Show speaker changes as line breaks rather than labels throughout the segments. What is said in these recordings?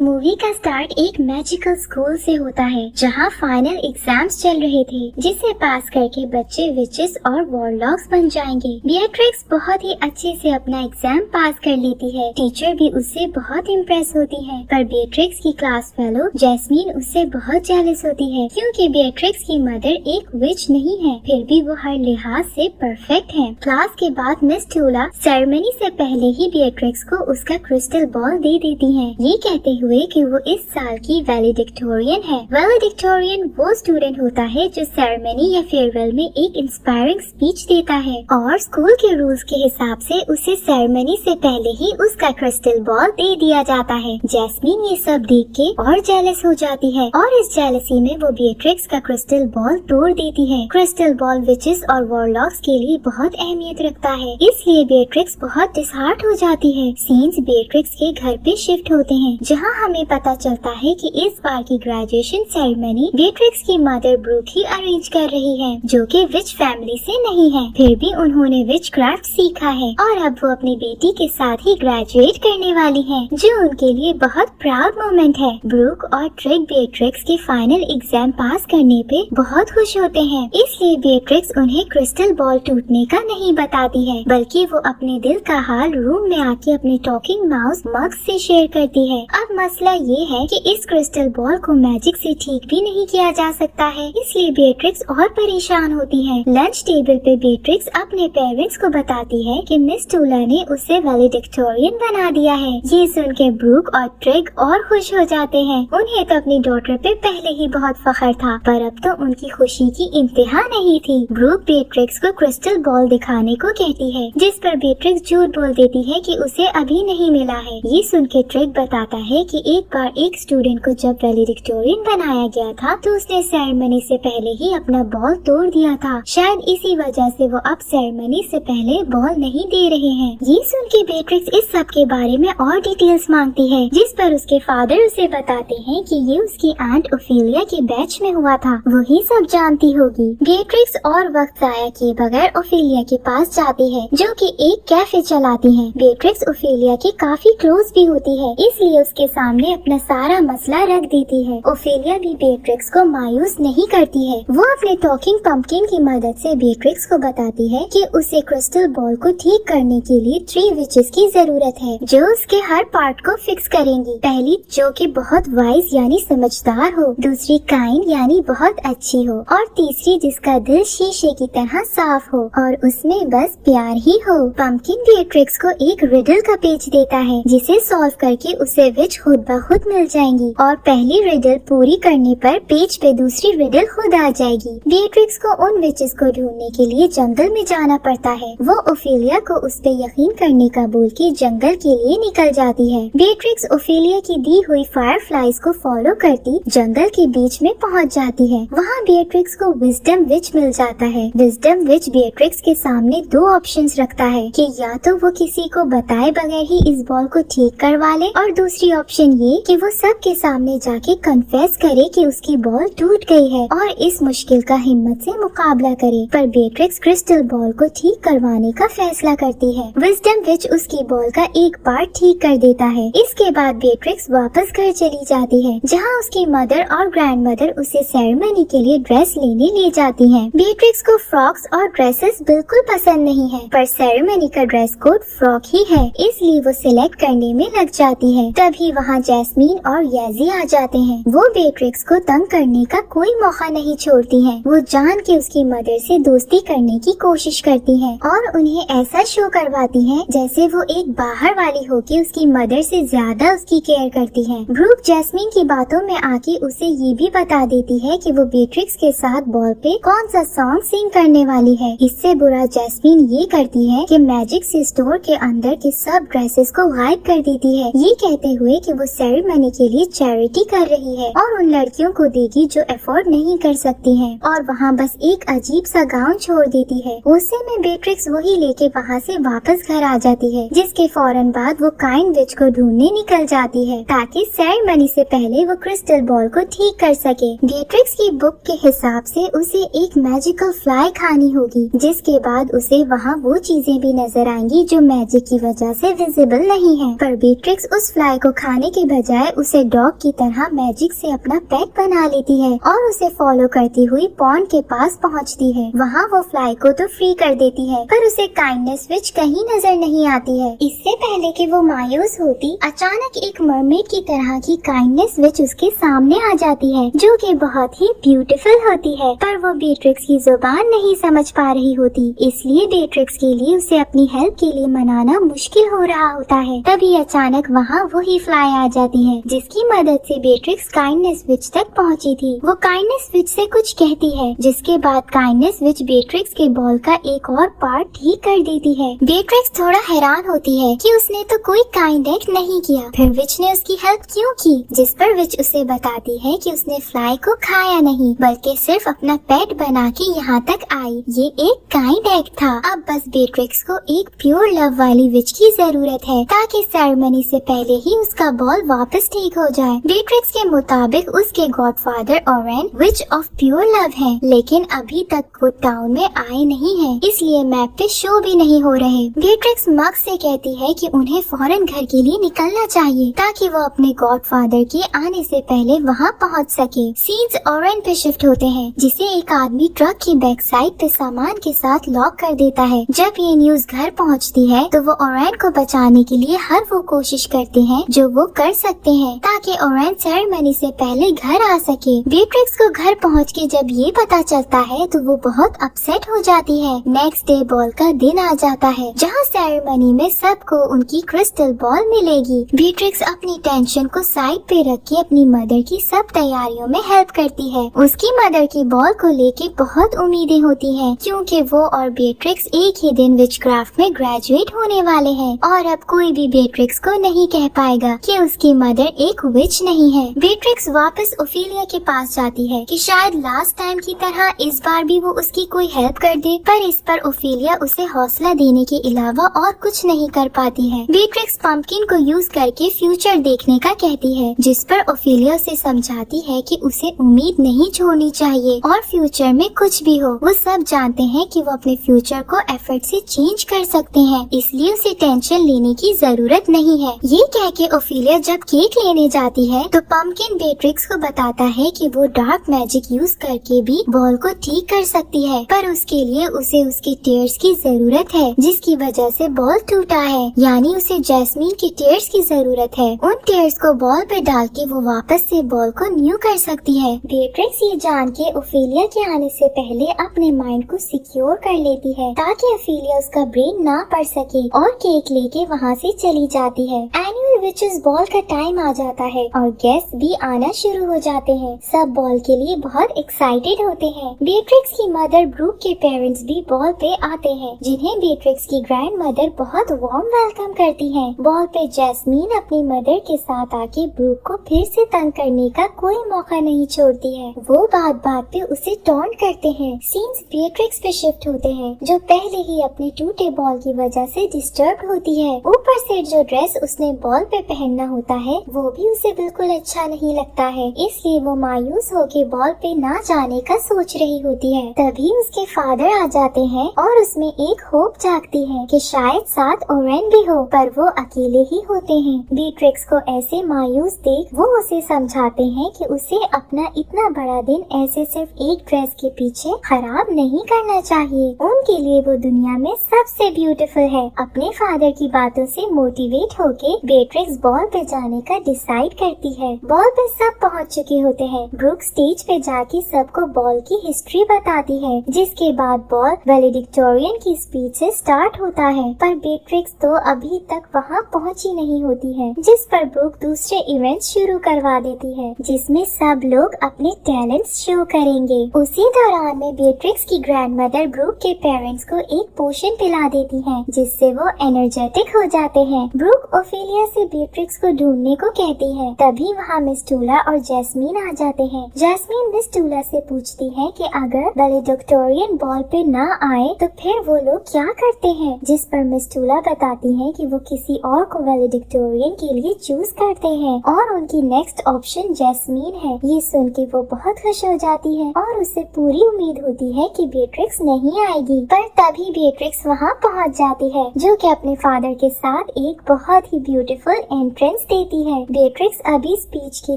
Movie का start एक magical school से होता है जहाँ फाइनल एग्जाम्स चल रहे थे जिसे पास करके बच्चे विचेस और वॉरलॉक्स बन जाएंगे। बिएट्रिक्स बहुत ही अच्छे से अपना एग्जाम पास कर लेती है। टीचर भी उससे बहुत इम्प्रेस होती है, पर बिएट्रिक्स की क्लास फेलो जैस्मीन उससे बहुत जेलस होती है क्योंकि बिएट्रिक्स की मदर एक विच नहीं है, फिर भी वो हर लिहाज से परफेक्ट है। क्लास के बाद मिस टूला सेरेमनी से पहले ही बिएट्रिक्स को उसका क्रिस्टल बॉल दे देती है, ये कहते हुए कि वो इस साल की वैलेडिक्टोरियन है। वैलेडिक्टोरियन वो स्टूडेंट होता है जो सेरेमनी या फेयरवेल में एक इंस्पायरिंग स्पीच देता है और स्कूल के रूल्स के हिसाब से उसे सेरेमनी से पहले ही उसका क्रिस्टल बॉल दे दिया जाता है। जैस्मीन ये सब देख के और जेलस हो जाती है और इस जेलसी में वो बिएट्रिक्स का क्रिस्टल बॉल तोड़ देती है। क्रिस्टल बॉल विचेस और वॉरलॉक्स के लिए बहुत अहमियत रखता है, इसलिए बिएट्रिक्स बहुत डिसहार्ट हो जाती है। सीन्स बिएट्रिक्स के घर पे शिफ्ट होते हैं जहाँ हमें पता चलता है कि इस बार की ग्रेजुएशन सेरेमनी बिएट्रिक्स की मदर ब्रूक ही अरेंज कर रही है, जो कि विच फैमिली से नहीं है। फिर भी उन्होंने विच क्राफ्ट सीखा है और अब वो अपनी बेटी के साथ ही ग्रेजुएट करने वाली है, जो उनके लिए बहुत प्राउड मोमेंट है। ब्रूक और ट्रिग बिएट्रिक्स के फाइनल एग्जाम पास करने पे बहुत खुश होते हैं, इसलिए बिएट्रिक्स उन्हें क्रिस्टल बॉल टूटने का नहीं बताती है, बल्कि वो अपने दिल का हाल रूम में आके अपने टॉकिंग माउस मग से शेयर करती है। अब मसला ये है कि इस क्रिस्टल बॉल को मैजिक से ठीक भी नहीं किया जा सकता है, इसलिए बिएट्रिक्स और परेशान होती है। लंच टेबल पे बिएट्रिक्स अपने पेरेंट्स को बताती है कि मिस टूला ने उसे वैलेडिक्टोरियन बना दिया है। ये सुन के ब्रूक और ट्रिग और खुश हो जाते हैं। उन्हें तो अपनी डॉटर पे पहले ही बहुत फख्र था, पर अब तो उनकी खुशी की इंतहा नहीं थी। ब्रूक बिएट्रिक्स को क्रिस्टल बॉल दिखाने को कहती है, जिस पर बिएट्रिक्स झूठ बोल देती है कि उसे अभी नहीं मिला है। ये सुन के ट्रिग बताता है कि एक बार एक स्टूडेंट को जब वैलेडिक्टोरियन बनाया गया था तो उसने सेरेमनी से पहले ही अपना बॉल तोड़ दिया था। शायद इसी वजह से वो अब सेरेमनी से पहले बॉल नहीं दे रहे हैं। ये सुन के बिएट्रिक्स इस सब के बारे में और डिटेल्स मांगती है, जिस पर उसके फादर उसे बताते हैं कि ये उसकी आंट ओफेलिया के बैच में हुआ था, वही सब जानती होगी। बिएट्रिक्स और वक्त जाया किए बगैर ओफेलिया के पास जाती है, जो कि एक कैफे चलाती है। बिएट्रिक्स ओफेलिया की काफी क्लोज भी होती है, इसलिए उसके सामने अपना सारा मसला रख देती है। ओफेलिया भी बिएट्रिक्स को मायूस नहीं करती है। वो अपने टॉकिंग पंपकिन की मदद से बिएट्रिक्स को बताती है कि उसे क्रिस्टल बॉल को ठीक करने के लिए 3 विचेस की जरूरत है, जो उसके हर पार्ट को फिक्स करेंगी। पहली जो कि बहुत वाइज यानी समझदार हो, दूसरी काइंड यानी बहुत अच्छी हो, और तीसरी जिसका दिल शीशे की तरह साफ हो और उसमें बस प्यार ही हो। पंपकिन बिएट्रिक्स को एक रिडल का पेज देता है, जिसे सॉल्व करके उसे विच खुद ब खुद मिल जाएंगी और पहली रिडल पूरी करने पर पेज पे दूसरी रिडल खुद आ जाएगी। बिएट्रिक्स को उन विचेस को ढूंढने के लिए जंगल में जाना पड़ता है। वो ओफेलिया को उस पे यकीन करने का बोल के जंगल के लिए निकल जाती है। बिएट्रिक्स ओफेलिया की दी हुई फायरफ्लाइज को फॉलो करती जंगल के बीच में पहुंच जाती है। वहाँ बिएट्रिक्स को विजडम विच मिल जाता है। विजडम विच बिएट्रिक्स के सामने 2 ऑप्शंस रखता है कि या तो वो किसी को बताए बगैर ही इस बॉल को ठीक करवा ले, और दूसरी ऑप्शन ये कि वो सबके सामने जाके कन्फेस करे कि उसकी बॉल टूट गई है और इस मुश्किल का हिम्मत से मुकाबला करे। पर बिएट्रिक्स क्रिस्टल बॉल को ठीक करवाने का फैसला करती है। विजडम विच उसकी बॉल का एक पार्ट ठीक कर देता है। इसके बाद बिएट्रिक्स वापस घर चली जाती है, जहाँ उसकी मदर और ग्रैंड मदर उसे सेरेमनी के लिए ड्रेस लेने ले जाती हैं। बिएट्रिक्स को फ्रॉक्स और ड्रेसेस बिल्कुल पसंद नहीं है, पर सेरेमनी का ड्रेस कोड फ्रॉक ही है, इसलिए वो सिलेक्ट करने में लग जाती है। तभी वहाँ जैस्मीन और याजी आ जाते हैं। वो बिएट्रिक्स को तंग करने का कोई मौका नहीं छोड़ती हैं। वो जान के उसकी मदर से दोस्ती करने की कोशिश करती हैं और उन्हें ऐसा शो करवाती हैं जैसे वो एक बाहर वाली हो के उसकी मदर से ज्यादा उसकी केयर करती हैं। ब्रूक जैस्मीन की बातों में आके उसे ये भी बता देती है कि वो बिएट्रिक्स के साथ बॉल पे कौन सा सॉन्ग सिंग करने वाली है। इससे बुरा जैस्मीन ये करती है कि मैजिक से स्टोर के अंदर के सब ड्रेसेस को गायब कर देती है, ये कहते हुए कि वो सेरेमनी के लिए चैरिटी कर रही है और उन लड़कियों को देगी जो अफोर्ड नहीं कर सकती हैं, और वहाँ बस एक अजीब सा गाउन छोड़ देती है। गुस्से में बिएट्रिक्स वही लेके वहाँ से वापस घर आ जाती है, जिसके फौरन बाद वो काइंड विच को ढूंढने निकल जाती है ताकि सेरेमनी से पहले वो क्रिस्टल बॉल को ठीक कर सके। बिएट्रिक्स की बुक के हिसाब से उसे एक मैजिकल फ्लाई खानी होगी, जिसके बाद उसे वहाँ वो चीजें भी नजर आएंगी जो मैजिक की वजह से विजिबल नहीं है। पर बिएट्रिक्स उस फ्लाई को खाने खाने के बजाय उसे डॉग की तरह मैजिक से अपना पेट बना लेती है और उसे फॉलो करती हुई पॉन्ड के पास पहुंचती है। वहां वो फ्लाई को तो फ्री कर देती है, पर उसे काइंडनेस विच कहीं नजर नहीं आती है। इससे पहले कि वो मायूस होती, अचानक एक मरमेड की तरह की काइंडनेस विच उसके सामने आ जाती है, जो कि बहुत ही ब्यूटीफुल होती है। पर वो बेट्रिक्स की जुबान नहीं समझ पा रही होती, इसलिए बेट्रिक्स के लिए उसे अपनी हेल्प के लिए मनाना मुश्किल हो रहा होता है। तभी अचानक वहाँ वही फ्लाई आ जाती है, जिसकी मदद से बेट्रिक्स काइंडनेस विच तक पहुँची थी। वो काइंडनेस विच से कुछ कहती है, जिसके बाद काइंडनेस विच बेट्रिक्स के बॉल का एक और पार्ट ठीक कर देती है। बेट्रिक्स थोड़ा हैरान होती है कि उसने तो कोई काइंड एक्ट नहीं किया, फिर विच ने उसकी हेल्प क्यों की? जिस पर विच उसे बताती है कि उसने फ्लाई को खाया नहीं, बल्कि सिर्फ अपना पेट बना के यहाँ तक आई। ये एक काइंड एक्ट था। अब बस बेट्रिक्स को एक प्योर लव वाली विच की जरूरत है, ताकि सेरेमनी से पहले ही उसका बॉल वापस ठीक हो जाए। बेट्रिक्स के मुताबिक उसके godfather Oren which of pure love है, लेकिन अभी तक वो टाउन में आए नहीं है, इसलिए मैप पे शो भी नहीं हो रहे। बेट्रिक्स मग से कहती है कि उन्हें फौरन घर के लिए निकलना चाहिए, ताकि वो अपने गॉडफादर के आने से पहले वहाँ पहुँच सके। सीन्स ओरेन पे शिफ्ट होते हैं, जिसे एक आदमी ट्रक की बैक साइड पे सामान के साथ लॉक कर देता है। जब ये न्यूज घर पहुँचती है तो वो ओरेन को बचाने के लिए हर वो कोशिश करते हैं जो वो कर सकते हैं, ताकि ओरेन सेरेमनी से पहले घर आ सके। बेट्रिक्स को घर पहुँच के जब ये पता चलता है तो वो बहुत अपसेट हो जाती है। नेक्स्ट डे बॉल का दिन आ जाता है, जहाँ सेरेमनी में सबको उनकी क्रिस्टल बॉल मिलेगी। बेट्रिक्स अपनी टेंशन को साइड पे रख के अपनी मदर की सब तैयारियों में हेल्प करती है। उसकी मदर की बॉल को लेके बहुत उम्मीदें होती हैं, क्योंकि वो और बेट्रिक्स एक ही दिन विचक्राफ्ट में ग्रेजुएट होने वाले हैं, और अब कोई भी बेट्रिक्स को नहीं कह पाएगा कि उसकी मदर एक विच नहीं है। बेट्रिक्स वापस ओफिलिया के पास जाती है कि शायद लास्ट टाइम की तरह इस बार भी वो उसकी कोई हेल्प कर दे, पर इस पर ओफिलिया उसे हौसला देने के अलावा और कुछ नहीं कर पाती है। बेट्रिक्स पंपकिन को यूज करके फ्यूचर देखने का कहती है, जिस पर ओफिलिया उसे समझाती है कि उसे उम्मीद नहीं छोड़नी चाहिए, और फ्यूचर में कुछ भी हो वो सब जानते हैं कि वो अपने फ्यूचर को एफर्ट से चेंज कर सकते हैं, इसलिए उसे टेंशन लेने की जरूरत नहीं है। ये कह के ओफिलिया जब केक लेने जाती है तो पंपकिन बेट्रिक्स को बताता है कि वो डार्क मैजिक यूज करके भी बॉल को ठीक कर सकती है, पर उसके लिए उसे उसके टीयर्स की जरूरत है, जिसकी वजह से बॉल टूटा है। यानी उसे जैस्मीन की टीयर्स की जरूरत है। उन टीयर्स को बॉल पे डाल के वो वापस से बॉल को न्यू कर सकती है। बेट्रिक्स ये जान के ओफिलिया के आने से पहले अपने माइंड को सिक्योर कर लेती है, ताकि ओफिलिया उसका ब्रेन ना पढ़ सके, और केक लेके वहाँ से चली जाती है। एनुअल विचेस बॉल का टाइम आ जाता है और गेस्ट भी आना शुरू हो जाते हैं। सब बॉल के लिए बहुत एक्साइटेड होते हैं। बेट्रिक्स की मदर ब्रूक के पेरेंट्स भी बॉल पे आते हैं, जिन्हें बेट्रिक्स की ग्रैंड मदर बहुत वार्म वेलकम करती है। बॉल पे जैस्मीन अपनी मदर के साथ आके ब्रूक को फिर से तंग करने का कोई मौका नहीं छोड़ती है। वो बात बात पे उसे टॉन्ट करते हैं। सीन्स बेट्रिक्स पे शिफ्ट होते हैं, जो पहले ही अपने टूटे बॉल की वजह से डिस्टर्ब होती है। ऊपर से जो ड्रेस उसने बॉल पे पहनना होता है वो भी उसे बिल्कुल अच्छा नहीं लगता है, इसलिए वो मायूस होके बॉल पे ना जाने का सोच रही होती है। तभी उसके फादर आ जाते हैं और उसमें एक होप जागती है कि शायद साथ ओरेन भी हो, पर वो अकेले ही होते हैं। बेट्रिक्स को ऐसे मायूस देख वो उसे समझाते हैं कि उसे अपना इतना बड़ा दिन ऐसे सिर्फ एक ड्रेस के पीछे खराब नहीं करना चाहिए। उनके लिए वो दुनिया में सबसे ब्यूटीफुल है। अपने फादर की बातों से मोटिवेट होके बेट्रिक्स बॉल पे जाने का डिसाइड करती है। बॉल पे सब पहुंच चुके होते हैं। ब्रूक स्टेज पे जाके सबको बॉल की हिस्ट्री बताती है, जिसके बाद बॉल वैलेडिक्टोरियन की स्पीच से स्टार्ट होता है, पर बेट्रिक्स तो अभी तक वहाँ पहुँची नहीं होती है, जिस पर ब्रूक दूसरे इवेंट शुरू करवा देती है, जिसमें सब लोग अपने टैलेंट्स शो करेंगे। उसी दौरान में बेट्रिक्स की ग्रैंडमदर ब्रूक के पेरेंट्स को एक पोशन पिला देती है, जिससे वो एनर्जेटिक हो जाते हैं। ब्रूक ओफिलिया से बेट्रिक्स को ढूंढने को कहती है। तभी वहाँ मिस टूला और जैस्मीन आ जाते हैं। जैस्मीन मिस टूला से पूछती है कि अगर वैलेडिक्टोरियन बॉल पे ना आए तो फिर वो लोग क्या करते हैं, जिस पर मिस टूला बताती है कि वो किसी और को वैलेडिक्टोरियन के लिए चूज करते हैं और उनकी नेक्स्ट ऑप्शन जैस्मीन है। ये सुन के वो बहुत खुश हो जाती है और उसे पूरी उम्मीद होती है कि बेट्रिक्स नहीं आएगी, पर तभी बेट्रिक्स वहाँ पहुँच जाती है, जो कि अपने फादर के साथ एक बहुत ही ब्यूटीफुल एंट्रेंस देती है। बेट्रिक्स अभी स्पीच के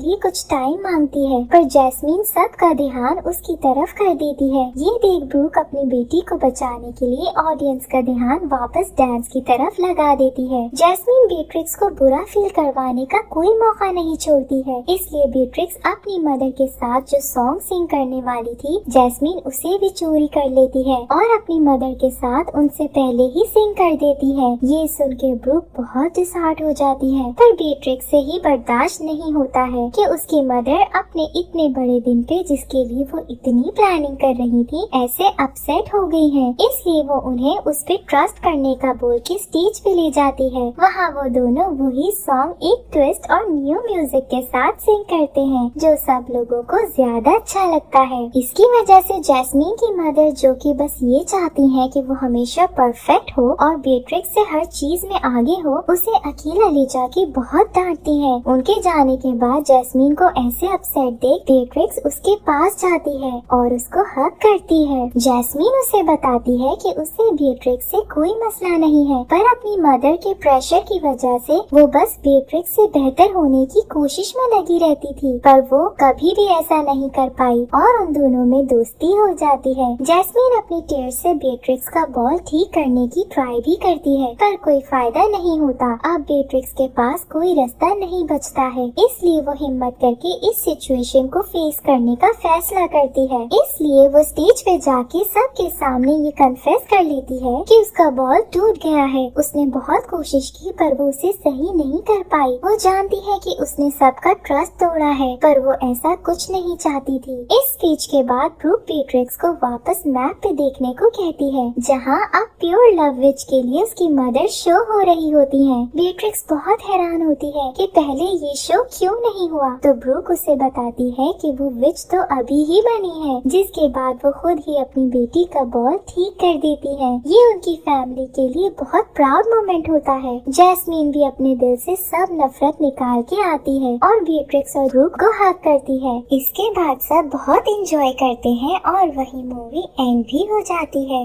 लिए कुछ टाइम मांगती है, पर जैस्मीन सबका ध्यान उसकी तरफ कर देती है। ये देख ब्रूक अपनी बेटी को बचाने के लिए ऑडियंस का ध्यान वापस डांस की तरफ लगा देती है। जैस्मीन बेट्रिक्स को बुरा फील करवाने का कोई मौका नहीं छोड़ती है, इसलिए बेट्रिक्स अपनी मदर के साथ जो सॉन्ग सिंग करने वाली थी, जैस्मीन उसे भी चोरी कर लेती है और अपनी मदर के साथ उनसे पहले ही सिंग कर देती है। ये सुन के ब्रूक बहुत डिसहार्ट हो जाती है, पर बेट्रिक्स से ही बर्दाश्त नहीं होता है कि उसकी मदर अपने इतने बड़े दिन पे जिसके लिए वो इतनी प्लानिंग कर रही थी ऐसे अपसेट हो गई है। इसलिए वो उन्हें उस पे ट्रस्ट करने का बोल के स्टेज पे ले जाती है। वहाँ वो दोनों वही सॉन्ग एक ट्विस्ट और न्यू म्यूजिक के साथ सिंग करते हैं, जो सब लोगों को ज्यादा अच्छा लगता है। इसकी वजह से जैस्मीन की मदर, जो कि बस ये चाहती है कि वो हमेशा परफेक्ट हो और बेट्रिक्स से हर चीज में आगे हो, उसे अकेला ले जाके बहुत डांटती है। उनके जाने के बाद जैस्मीन को ऐसे अपसेट देख बेट्रिक्स उसके पास जाती है और उसको हग करती है। जैस्मीन उसे बताती है कि उसे बेट्रिक्स से कोई मसला नहीं है, पर अपनी मदर के प्रेशर की वजह से वो बस बेट्रिक्स से बेहतर होने की कोशिश में लगी रहती थी, पर वो कभी भी ऐसा नहीं कर पाई और उन दोनों में दोस्ती हो जाती है। जैस्मीन अपनी टेयर से बेट्रिक्स का बॉल ठीक करने की ट्राई भी करती है, पर कोई फायदा नहीं होता। अब बेट्रिक्स के पास कोई रास्ता नहीं बचता है, इसलिए वो हिम्मत करके इस सिचुएशन को फेस करने का फैसला करती है। इसलिए वो स्टेज पे जाके सबके सामने ये कन्फेस कर लेती है कि उसका बॉल टूट गया है। उसने बहुत कोशिश की, पर वो उसे सही नहीं कर पाई। वो जानती है कि उसने सबका ट्रस्ट तोड़ा है, पर वो ऐसा कुछ नहीं चाहती थी। इस स्पीच के बाद ब्रूक बेट्रिक्स को वापस मैप पे देखने को कहती है, जहाँ अब प्योर लव विच के लिए उसकी मदर शो हो रही होती है। बेट्रिक्स बहुत हैरान होती है कि पहले ये शो क्यों नहीं हुआ, तो ब्रूक उसे बताती है कि वो विच तो अभी ही बनी है, जिसके बाद वो खुद ही अपनी बेटी का बॉल ठीक कर देती है। ये उनकी फैमिली के लिए बहुत प्राउड मोमेंट होता है। जैस्मीन भी अपने दिल से सब नफरत निकाल के आती है और बेट्रिक्स और ब्रूक को हग करती है। इसके बाद सब बहुत एंजॉय करते हैं और वही मूवी एंड भी हो जाती है।